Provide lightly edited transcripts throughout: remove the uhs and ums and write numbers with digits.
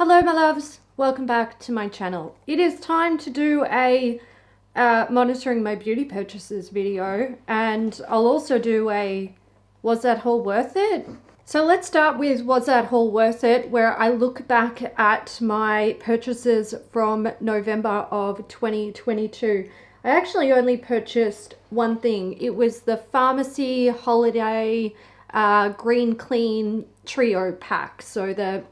Hello my loves, welcome back to my channel. It is time to do a monitoring my beauty purchases video, and I'll also do a was that haul worth it? So let's start with was that haul worth it, where I look back at my purchases from November of 2022. I actually only purchased one thing. It was the Farmacy Holiday Green Clean Trio pack. So the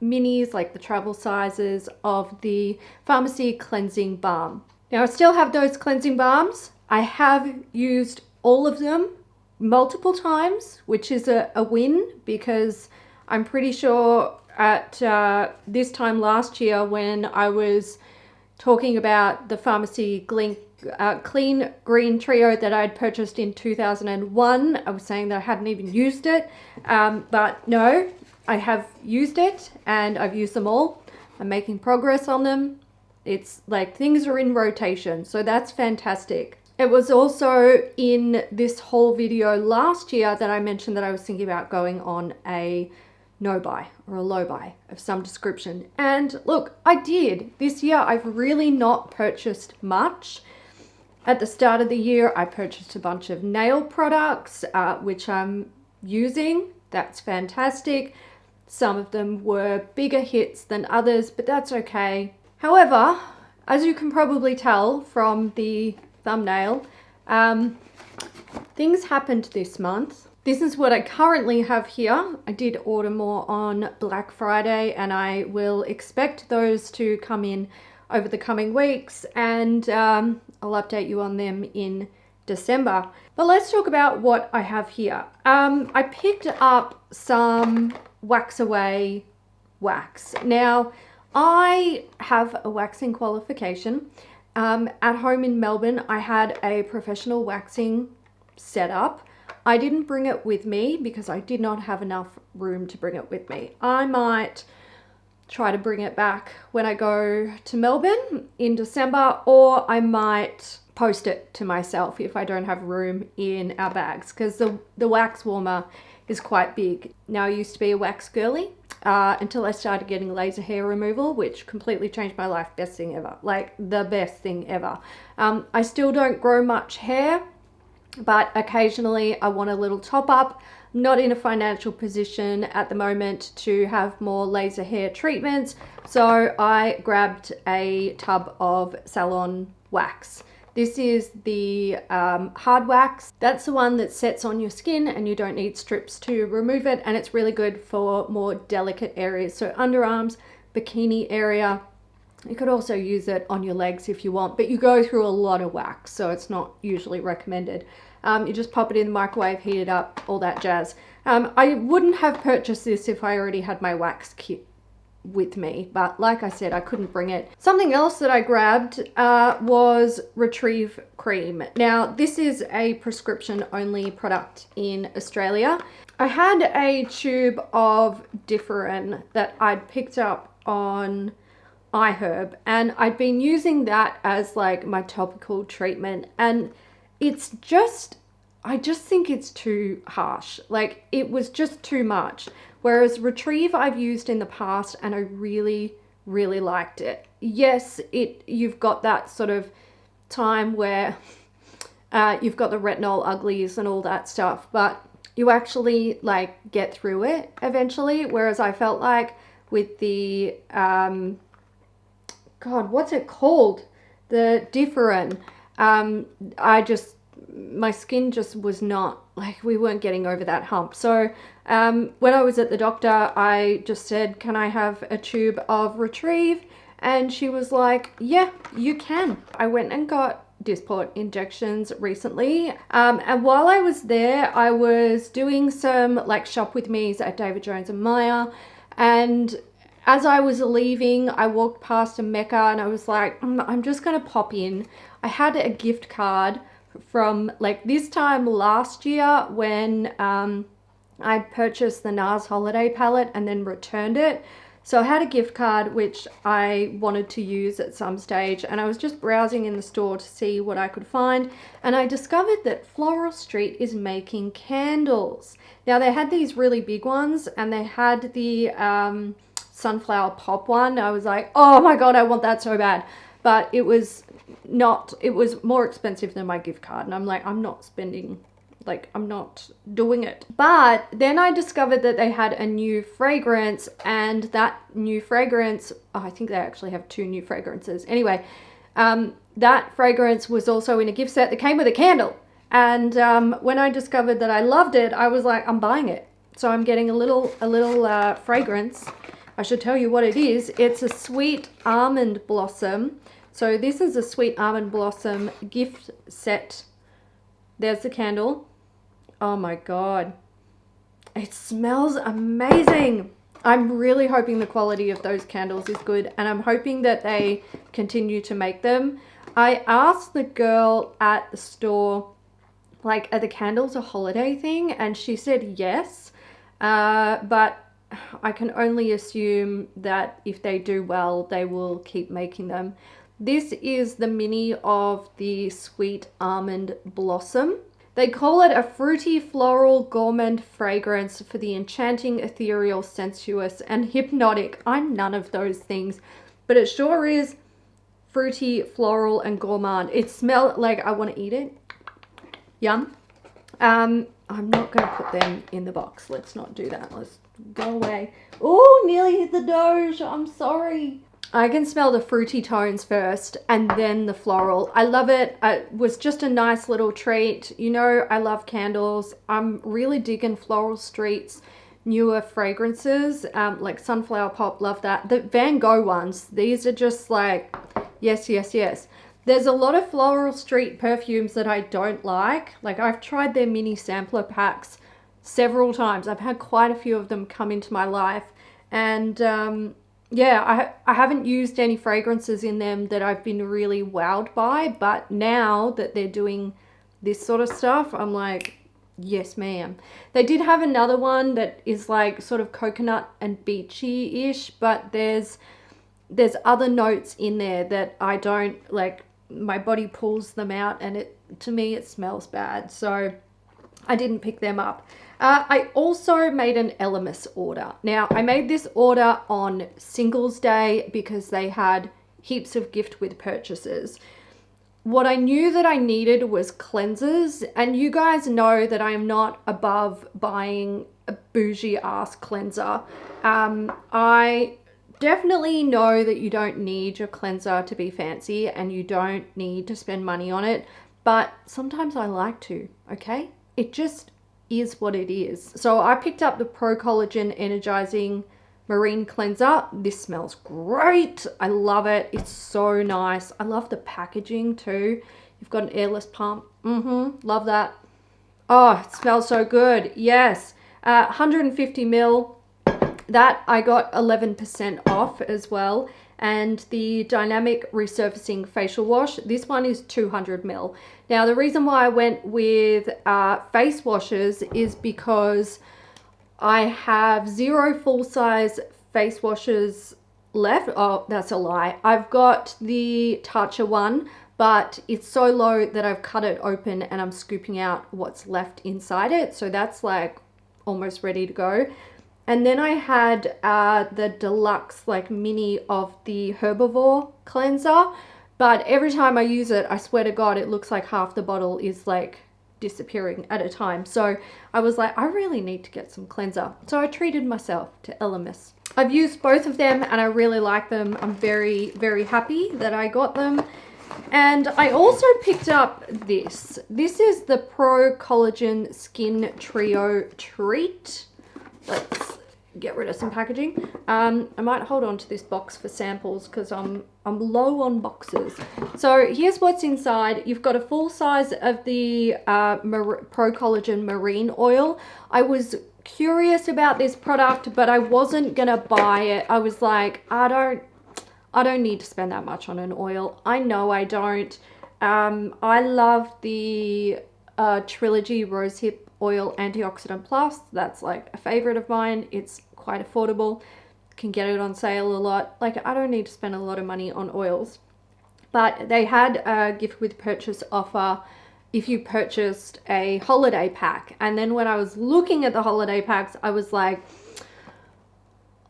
minis, like the travel sizes of the Farmacy cleansing balm. Now I still have those cleansing balms. I have used all of them multiple times, which is a win, because I'm pretty sure at this time last year when I was talking about the Farmacy Gleen Clean Green Trio that I'd purchased in 2001, I was saying that I hadn't even used it, but no, I have used it and I've used them all. I'm making progress on them. It's like things are in rotation, so that's fantastic. It was also in this whole video last year that I mentioned that I was thinking about going on a no buy or a low buy of some description. And look, I did. This year I've really not purchased much. At the start of the year, I purchased a bunch of nail products, which I'm using. That's fantastic. Some of them were bigger hits than others, but that's okay. However, as you can probably tell from the thumbnail, things happened this month. This is what I currently have here. I did order more on Black Friday, and I will expect those to come in over the coming weeks, and I'll update you on them in December. But let's talk about what I have here. I picked up some Waxaway wax. Now, I have a waxing qualification. At home in Melbourne, I had a professional waxing setup. I didn't bring it with me because I did not have enough room to bring it with me. I might try to bring it back when I go to Melbourne in December, or I might post it to myself if I don't have room in our bags, because the wax warmer is quite big. Now, I used to be a wax girly until I started getting laser hair removal, which completely changed my life. Best thing ever, like the best thing ever. I still don't grow much hair, but occasionally I want a little top up. I'm not in a financial position at the moment to have more laser hair treatments, so I grabbed a tub of salon wax. This is the hard wax. That's the one that sets on your skin and you don't need strips to remove it, and it's really good for more delicate areas, so underarms, bikini area. You could also use it on your legs if you want, but you go through a lot of wax, so it's not usually recommended. You just pop it in the microwave, heat it up, all that jazz. I wouldn't have purchased this if I already had my wax kit with me, but like I said, I couldn't bring it. Something else that I grabbed was Retrieve Cream. Now, this is a prescription only product in Australia. I had a tube of Differin that I'd picked up on iHerb, and I'd been using that as like my topical treatment, and it's just, I just think it's too harsh. Like, it was just too much. Whereas Retrieve I've used in the past and I really, really liked it. Yes, you've got that sort of time where you've got the retinol uglies and all that stuff, but you actually like get through it eventually. Whereas I felt like with the, God, what's it called? The Differin. My skin just was not, like, we weren't getting over that hump. So when I was at the doctor, I just said, can I have a tube of Retrieve? And she was like, yeah, you can. I went and got Dysport injections recently. And while I was there, I was doing some like shop with me's at David Jones and Maya. And as I was leaving, I walked past a Mecca and I was like, I'm just going to pop in. I had a gift card from like this time last year when I purchased the NARS holiday palette and then returned it. So I had a gift card which I wanted to use at some stage, and I was just browsing in the store to see what I could find, and I discovered that Floral Street is making candles. Now, they had these really big ones and they had the sunflower pop one. I was like, oh my God, I want that so bad. But it was more expensive than my gift card. And I'm like, I'm not spending, like, I'm not doing it. But then I discovered that they had a new fragrance, and that new fragrance, oh, I think they actually have 2 new fragrances. Anyway, that fragrance was also in a gift set that came with a candle. And when I discovered that I loved it, I was like, I'm buying it. So I'm getting a little fragrance. I should tell you what it is. It's a sweet almond blossom. So this is a sweet almond blossom gift set. There's the candle. Oh my God. It smells amazing. I'm really hoping the quality of those candles is good, and I'm hoping that they continue to make them. I asked the girl at the store, like, are the candles a holiday thing? And she said yes, but I can only assume that if they do well, they will keep making them. This is the mini of the sweet almond blossom. They call it a fruity floral gourmand fragrance for the enchanting, ethereal, sensuous, and hypnotic. I'm none of those things, but it sure is fruity, floral, and gourmand. It smells like I want to eat it. Yum. I'm not going to put them in the box. Let's not do that. Let's go away. Oh, nearly hit the doge. I'm sorry. I can smell the fruity tones first and then the floral. I love it. It was just a nice little treat. You know, I love candles. I'm really digging Floral Street's newer fragrances, like Sunflower Pop. Love that. The Van Gogh ones, these are just like, yes, yes, yes. There's a lot of Floral Street perfumes that I don't like. Like, I've tried their mini sampler packs several times. I've had quite a few of them come into my life, and yeah, I haven't used any fragrances in them that I've been really wowed by, but now that they're doing this sort of stuff, I'm like, yes, ma'am. They did have another one that is like sort of coconut and beachy-ish, but there's other notes in there that I don't like. My body pulls them out, and to me it smells bad, so I didn't pick them up. I also made an Elemis order. Now, I made this order on Singles Day because they had heaps of gift with purchases. What I knew that I needed was cleansers, and you guys know that I am not above buying a bougie ass cleanser. I definitely know that you don't need your cleanser to be fancy, and you don't need to spend money on it, but sometimes I like to, okay? It just is what it is. So I picked up the Pro-Collagen Energizing Marine Cleanser. This smells great. I love it. It's so nice. I love the packaging too. You've got an airless pump. Love that. Oh, it smells so good. Yes. 150 ml. That I got 11% off as well. And the Dynamic Resurfacing Facial Wash, this one is 200 ml. Now, the reason why I went with face washes is because I have 0 full-size face washes left. Oh, that's a lie. I've got the Tatcha one, but it's so low that I've cut it open and I'm scooping out what's left inside it. So that's like almost ready to go. And then I had the deluxe like mini of the Herbivore cleanser, but every time I use it, I swear to God, it looks like half the bottle is like disappearing at a time. So I was like, I really need to get some cleanser. So I treated myself to Elemis. I've used both of them and I really like them. I'm very, very happy that I got them. And I also picked up this. This is the Pro-Collagen Skin Trio Treat. Let's get rid of some packaging. I might hold on to this box for samples because I'm low on boxes. So here's what's inside. You've got a full size of the Pro-Collagen Marine Oil. I was curious about this product, but I wasn't gonna buy it. I was like, I don't need to spend that much on an oil. I know I don't. I love the Trilogy Rosehip Oil Antioxidant Plus. That's like a favorite of mine. It's quite affordable. Can get it on sale a lot. Like, I don't need to spend a lot of money on oils. But they had a gift with purchase offer if you purchased a holiday pack. And then when I was looking at the holiday packs, I was like,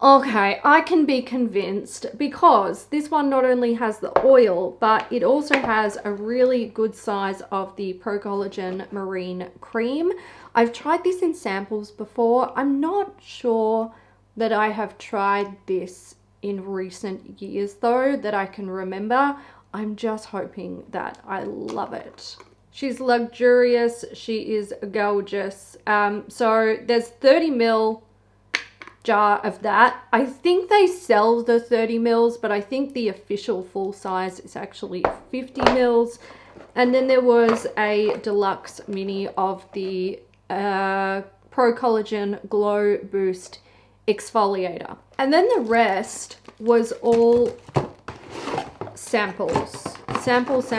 Okay, I can be convinced because this one not only has the oil, but it also has a really good size of the Pro-Collagen Marine Cream. I've tried this in samples before. I'm not sure that I have tried this in recent years though, that I can remember. I'm just hoping that I love it. She's luxurious. She is gorgeous. So there's 30 ml jar of that. I think they sell the 30 mils, but I think the official full size is actually 50 mils. And then there was a deluxe mini of the Pro-Collagen Glow Boost Exfoliator. And then the rest was all samples. Samples.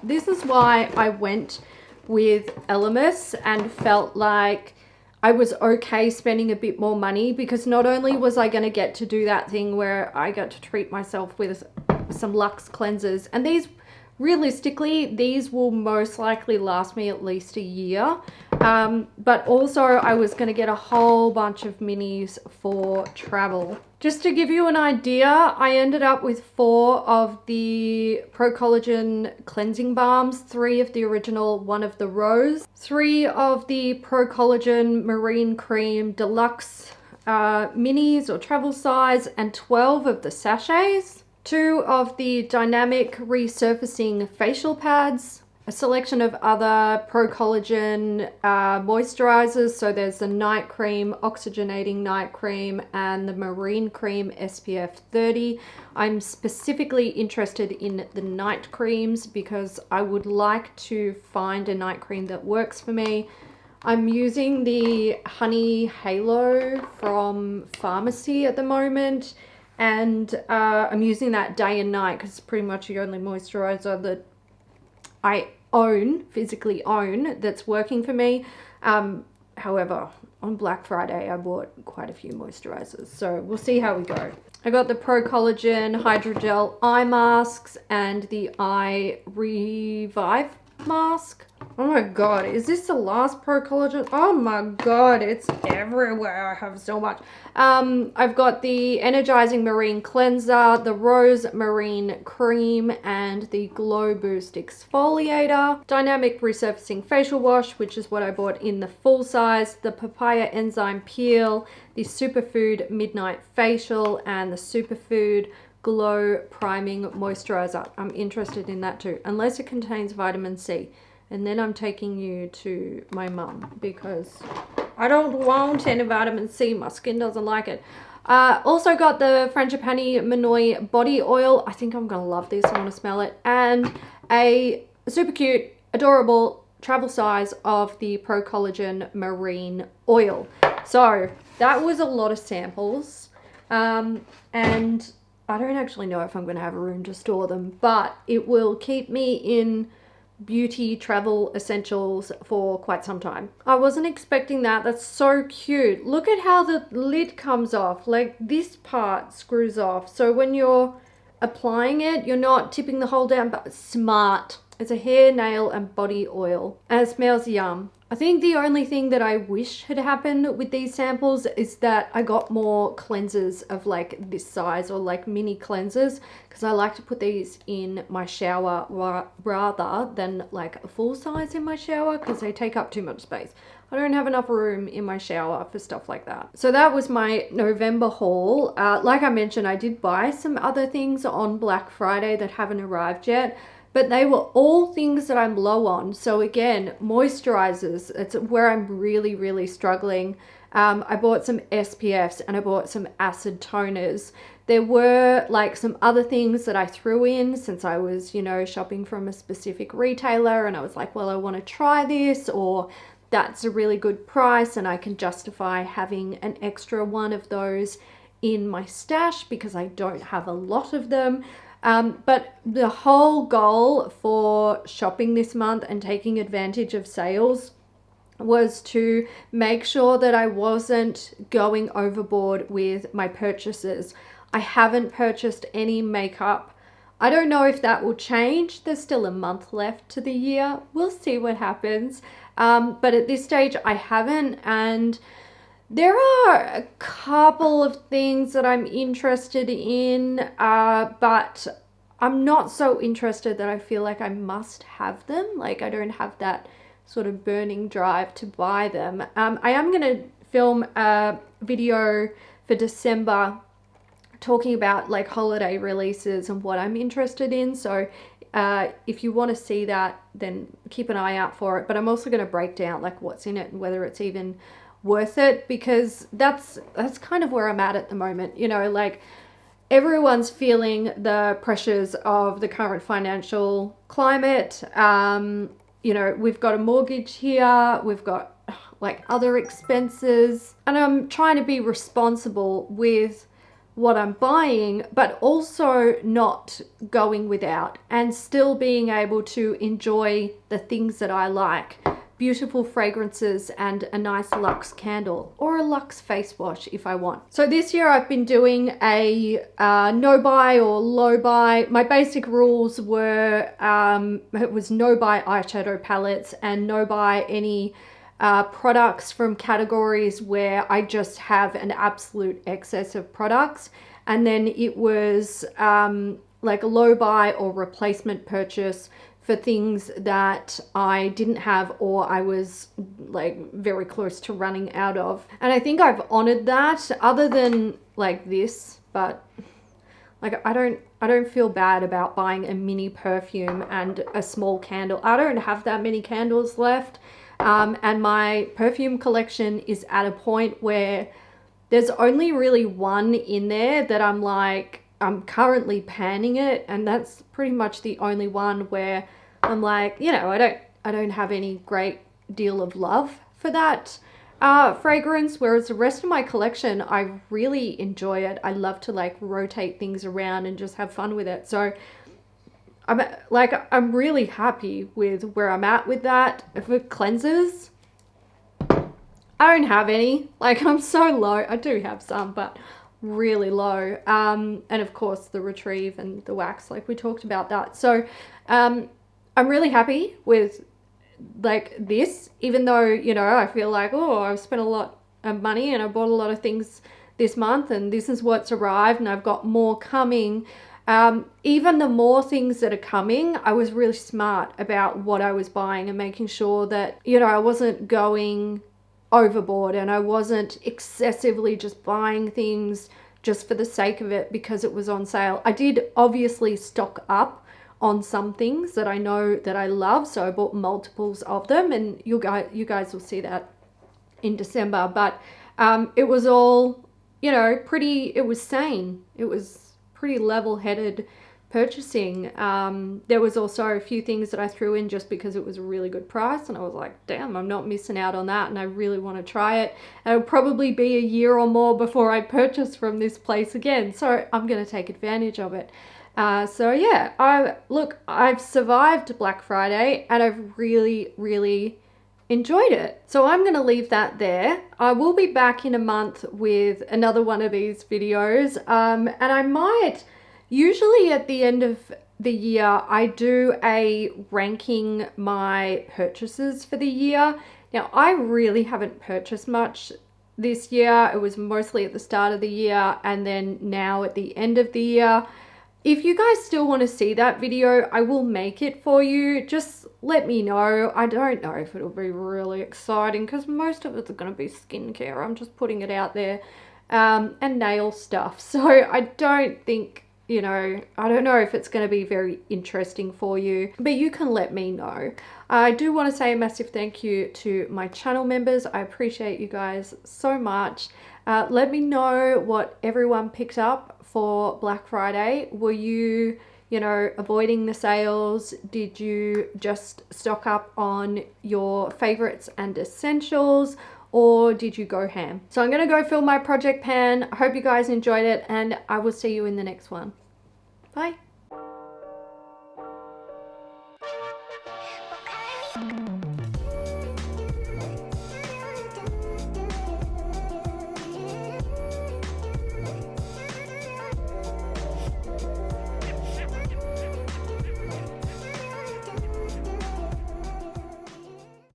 This is why I went with Elemis and felt like I was okay spending a bit more money, because not only was I going to get to do that thing where I got to treat myself with some luxe cleansers, and these realistically, these will most likely last me at least a year, but also I was going to get a whole bunch of minis for travel. Just to give you an idea, I ended up with 4 of the Pro-Collagen cleansing balms, 3 of the original, 1 of the rose, 3 of the Pro-Collagen Marine Cream Deluxe minis or travel size, and 12 of the sachets, 2 of the Dynamic Resurfacing facial pads, a selection of other Pro-Collagen moisturizers. So there's the night cream, oxygenating night cream, and the marine cream SPF 30. I'm specifically interested in the night creams because I would like to find a night cream that works for me. I'm using the Honey Halo from Farmacy at the moment, and I'm using that day and night because it's pretty much the only moisturizer that I physically own, that's working for me. However, on Black Friday, I bought quite a few moisturizers, so we'll see how we go. I got the Pro-Collagen Hydrogel Eye Masks and the Eye Revive Mask. Oh my god, is this the last Pro-Collagen? Oh my god, it's everywhere. I have so much. I've got the Energizing Marine Cleanser, the Rose Marine Cream, and the Glow Boost Exfoliator. Dynamic Resurfacing Facial Wash, which is what I bought in the full size. The Papaya Enzyme Peel, the Superfood Midnight Facial, and the Superfood Glow Priming Moisturizer. I'm interested in that too, unless it contains vitamin C. And then I'm taking you to my mum because I don't want any vitamin C. My skin doesn't like it. Also got the Frangipani Manoi body oil. I think I'm gonna love this. I want to smell it. And a super cute, adorable travel size of the Pro-Collagen Marine Oil. So that was a lot of samples. And I don't actually know if I'm going to have a room to store them, but it will keep me in beauty travel essentials for quite some time. I wasn't expecting that. That's so cute. Look at how the lid comes off. Like, this part screws off. So when you're applying it, you're not tipping the whole down, but smart. It's a hair, nail, and body oil. And it smells yum. I think the only thing that I wish had happened with these samples is that I got more cleansers of like this size, or like mini cleansers, because I like to put these in my shower rather than like a full size in my shower, because they take up too much space. I don't have enough room in my shower for stuff like that. So that was my November haul. Like I mentioned, I did buy some other things on Black Friday that haven't arrived yet, but they were all things that I'm low on. So again, moisturizers, it's where I'm really, really struggling. I bought some SPFs and I bought some acid toners. There were like some other things that I threw in since I was, you know, shopping from a specific retailer, and I was like, well, I want to try this, or that's a really good price and I can justify having an extra one of those in my stash because I don't have a lot of them. But the whole goal for shopping this month and taking advantage of sales was to make sure that I wasn't going overboard with my purchases. I haven't purchased any makeup. I don't know if that will change. There's still a month left to the year. We'll see what happens. But at this stage, I haven't. And There are a couple of things that I'm interested in, but I'm not so interested that I feel like I must have them. Like I don't have that sort of burning drive to buy them. I am going to film a video for December talking about like holiday releases and what I'm interested in. So if you want to see that, then keep an eye out for it. But I'm also going to break down like what's in it and whether it's even worth it, because that's kind of where I'm at the moment. You know, like everyone's feeling the pressures of the current financial climate. You know, we've got a mortgage here, we've got like other expenses, and I'm trying to be responsible with what I'm buying, but also not going without and still being able to enjoy the things that I like. Beautiful fragrances and a nice luxe candle or a luxe face wash if I want. So this year I've been doing a no buy or low buy. My basic rules were it was no buy eyeshadow palettes and no buy any products from categories where I just have an absolute excess of products. And then it was like a low buy or replacement purchase for things that I didn't have or I was like very close to running out of. And I think I've honored that, other than like this, but like I don't feel bad about buying a mini perfume and a small candle. I don't have that many candles left. And my perfume collection is at a point where there's only really one in there that I'm like, I'm currently panning it, and that's pretty much the only one where I'm like, you know, I don't have any great deal of love for that fragrance, whereas the rest of my collection, I really enjoy it. I love to like rotate things around and just have fun with it. So I'm really happy with where I'm at with that. For cleansers, I don't have any. Like I'm so low. I do have some, but really low. And of course the Retrieve and the Wax, like we talked about that. So I'm really happy with like this, even though, you know, I feel like, oh, I've spent a lot of money and I bought a lot of things this month and this is what's arrived and I've got more coming. Even the more things that are coming, I was really smart about what I was buying and making sure that, you know, I wasn't going overboard and I wasn't excessively just buying things just for the sake of it because it was on sale. I did obviously stock up on some things that I know that I love, so I bought multiples of them, and you guys will see that in December. But it was all, you know, it was sane. It was pretty level-headed purchasing. There was also a few things that I threw in just because it was a really good price, and I was like, damn, I'm not missing out on that, and I really want to try it. And it'll probably be a year or more before I purchase from this place again, so I'm going to take advantage of it. So yeah, I've survived Black Friday and I've really enjoyed it. So I'm going to leave that there. I will be back in a month with another one of these videos, and I might, usually at the end of the year, I do a ranking my purchases for the year. Now, I really haven't purchased much this year. It was mostly at the start of the year and then now at the end of the year. If you guys still want to see that video, I will make it for you. Just let me know. I don't know if it'll be really exciting because most of it's going to be skincare. I'm just putting it out there. And nail stuff. So I don't think, you know, I don't know if it's going to be very interesting for you, but you can let me know. I do want to say a massive thank you to my channel members. I appreciate you guys so much. Let me know what everyone picked up for Black Friday. Were you, you know, avoiding the sales? Did you just stock up on your favorites and essentials? Or did you go ham? So I'm gonna go film my project pan. I hope you guys enjoyed it and I will see you in the next one. Bye.